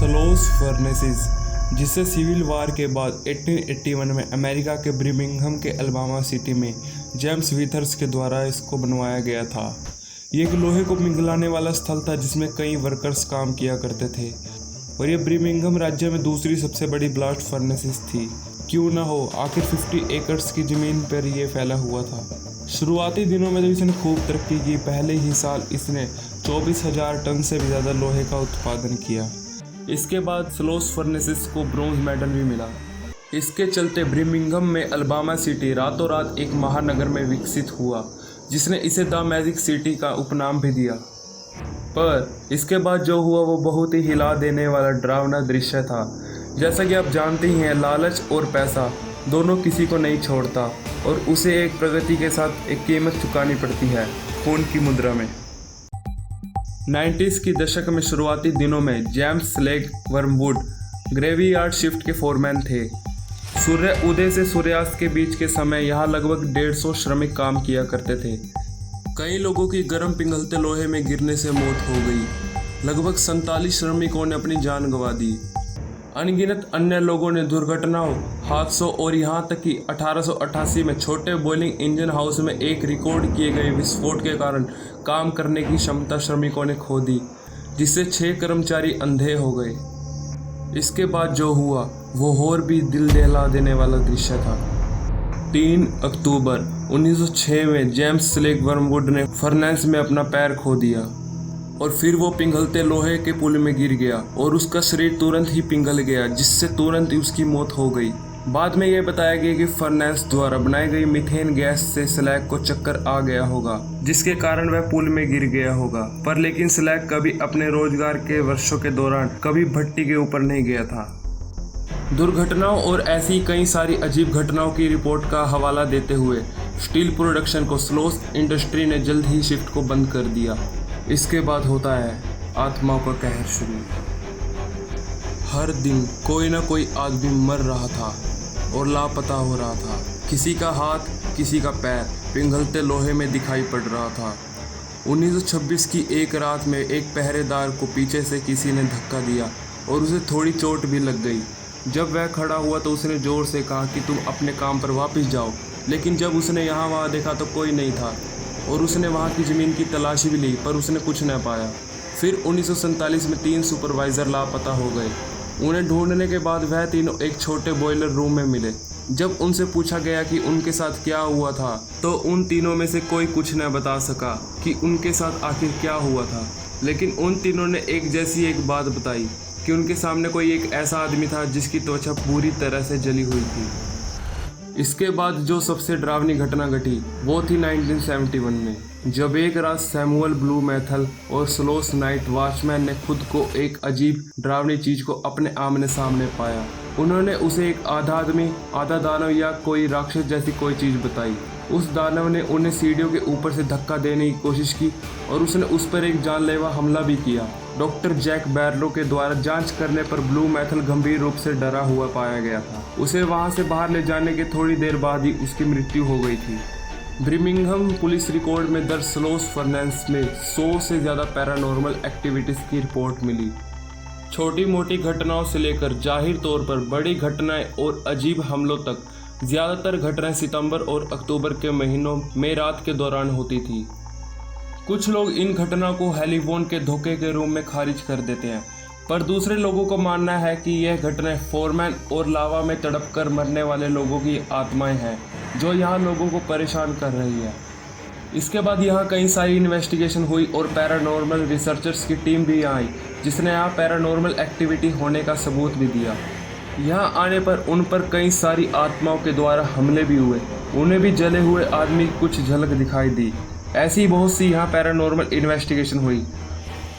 स्लोस furnaces, जिसे civil वार के बाद 1881 में अमेरिका के ब्रिमिंघम के अलाबामा सिटी में जेम्स विथर्स के द्वारा इसको बनवाया गया था। ये एक लोहे को पिघलाने वाला स्थल था जिसमें कई वर्कर्स काम किया करते थे और ये ब्रिमिंघम राज्य में दूसरी सबसे बड़ी ब्लास्ट फर्नेसेस थी। क्यों ना हो, आखिर 50 एकड़ की ज़मीन पर यह फैला हुआ था। शुरुआती दिनों में तो इसने खूब तरक्की की। पहले ही साल इसने 24,000 टन से भी ज़्यादा लोहे का उत्पादन किया। इसके बाद स्लोस फर्नेसेस को ब्रोंज मेडल भी मिला। इसके चलते ब्रिमिंघम में अलाबामा सिटी रातों रात एक महानगर में विकसित हुआ, जिसने इसे द मैजिक सिटी का उपनाम भी दिया। पर इसके बाद जो हुआ वो बहुत ही हिला देने वाला डरावना दृश्य था। जैसा कि आप जानते ही हैं, लालच और पैसा दोनों किसी को नहीं छोड़ता और उसे एक प्रगति के साथ एक कीमत चुकानी पड़ती है, खून की मुद्रा में। 90s की दशक में शुरुआती दिनों में James slag wormwood graveyard shift के फोरमैन थे। सूर्य उदय से सूर्यास्त के बीच के समय यहाँ लगभग 150 श्रमिक काम किया करते थे। कई लोगों की गर्म पिघलते लोहे में गिरने से मौत हो गई। लगभग 47 श्रमिकों ने अपनी जान गंवा दी। अनगिनत अन्य लोगों ने दुर्घटनाओं, हादसों और यहाँ तक कि 1888 में छोटे बॉयलिंग इंजन हाउस में एक रिकॉर्ड किए गए विस्फोट के कारण काम करने की क्षमता श्रमिकों ने खो दी, जिससे 6 कर्मचारी अंधे हो गए। इसके बाद जो हुआ वो और भी दिल दहला देने वाला दृश्य था। 3 अक्टूबर 1906 में जेम्स स्लेग वर्मवुड ने फर्नेस में अपना पैर खो दिया और फिर वो पिघलते लोहे के पुल में गिर गया और उसका शरीर तुरंत ही पिघल गया, जिससे तुरंत ही उसकी मौत हो गई। बाद में यह बताया गया कि फर्नेस द्वारा बनाई गई मीथेन गैस से स्लैग को चक्कर आ गया होगा, जिसके कारण वह पुल में गिर गया होगा। पर लेकिन स्लैग कभी अपने रोजगार के वर्षों के दौरान कभी भट्टी के ऊपर नहीं गया था। दुर्घटनाओं और ऐसी कई सारी अजीब घटनाओं की रिपोर्ट का हवाला देते हुए स्टील प्रोडक्शन को स्लोस इंडस्ट्री ने जल्द ही शिफ्ट को बंद कर दिया। इसके बाद होता है आत्माओं का कहर शुरू। हर दिन कोई ना कोई आदमी मर रहा था और लापता हो रहा था। किसी का हाथ, किसी का पैर पिघलते लोहे में दिखाई पड़ रहा था। 1926 की एक रात में एक पहरेदार को पीछे से किसी ने धक्का दिया और उसे थोड़ी चोट भी लग गई। जब वह खड़ा हुआ तो उसने ज़ोर से कहा कि तुम अपने काम पर वापस जाओ, लेकिन जब उसने यहाँ वहाँ देखा तो कोई नहीं था और उसने वहाँ की ज़मीन की तलाशी भी ली, पर उसने कुछ न पाया। फिर 1947 में 3 सुपरवाइज़र लापता हो गए। उन्हें ढूंढने के बाद वह तीनों एक छोटे बॉयलर रूम में मिले। जब उनसे पूछा गया कि उनके साथ क्या हुआ था, तो उन तीनों में से कोई कुछ न बता सका कि उनके साथ आखिर क्या हुआ था। लेकिन उन तीनों ने एक जैसी एक बात बताई कि उनके सामने कोई एक ऐसा आदमी था जिसकी त्वचा पूरी तरह से जली हुई थी। इसके बाद जो सबसे डरावनी घटना घटी वो थी 1971 में, जब एक रात सैमुअल ब्लू मैथल और स्लोस नाइट वॉचमैन ने खुद को एक अजीब डरावनी चीज को अपने आमने सामने पाया। उन्होंने उसे एक आधा आदमी, आधा दानव या कोई राक्षस जैसी कोई चीज बताई। उस दानव ने उन्हें सीढ़ियों के ऊपर से धक्का देने की कोशिश की और उसने उस पर एक जानलेवा हमला भी किया। डॉक्टर जैक बैरलो के द्वारा जांच करने पर ब्लू मैथल गंभीर रूप से डरा हुआ पाया गया था। उसे वहां से बाहर ले जाने के थोड़ी देर बाद ही उसकी मृत्यु हो गई थी। ब्रिमिंघम पुलिस रिकॉर्ड में दर्ज स्लोस फर्नेस में 100 से ज़्यादा पैरानॉर्मल एक्टिविटीज़ की रिपोर्ट मिली। छोटी मोटी घटनाओं से लेकर जाहिर तौर पर बड़ी घटनाएं और अजीब हमलों तक ज़्यादातर घटनाएं सितंबर और अक्टूबर के महीनों में रात के दौरान होती थी। कुछ लोग इन घटनाओं को हेलिबोन के धोखे के रूप में खारिज कर देते हैं, पर दूसरे लोगों को मानना है कि यह घटनाएं फोरमैन और लावा में तड़प कर मरने वाले लोगों की आत्माएं हैं जो यहाँ लोगों को परेशान कर रही है। इसके बाद यहाँ कई सारी इन्वेस्टिगेशन हुई और पैरानॉर्मल रिसर्चर्स की टीम भी आई, जिसने यहाँ पैरानॉर्मल एक्टिविटी होने का सबूत भी दिया। यहाँ आने पर उन पर कई सारी आत्माओं के द्वारा हमले भी हुए। उन्हें भी जले हुए आदमी की कुछ झलक दिखाई दी। ऐसी बहुत सी यहाँ पैरानॉर्मल इन्वेस्टिगेशन हुई।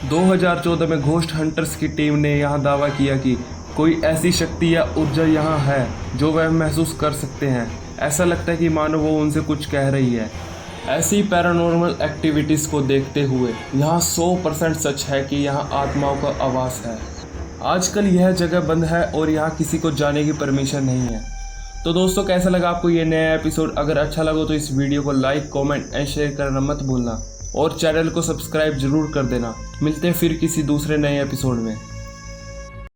2014 में घोस्ट हंटर्स की टीम ने यहाँ दावा किया कि कोई ऐसी शक्ति या ऊर्जा यहाँ है जो वह महसूस कर सकते हैं। ऐसा लगता है कि मानो वो उनसे कुछ कह रही है। ऐसी पैरानॉर्मल एक्टिविटीज़ को देखते हुए यहाँ 100% सच है कि यहाँ आत्माओं का आवास है। आजकल यह जगह बंद है और यहाँ किसी को जाने की परमिशन नहीं है। तो दोस्तों, कैसा लगा आपको ये नया एपिसोड? अगर अच्छा लगा तो इस वीडियो को लाइक, कमेंट एंड शेयर करना मत भूलना और चैनल को सब्सक्राइब जरूर कर देना। मिलते हैं फिर किसी दूसरे नए एपिसोड में।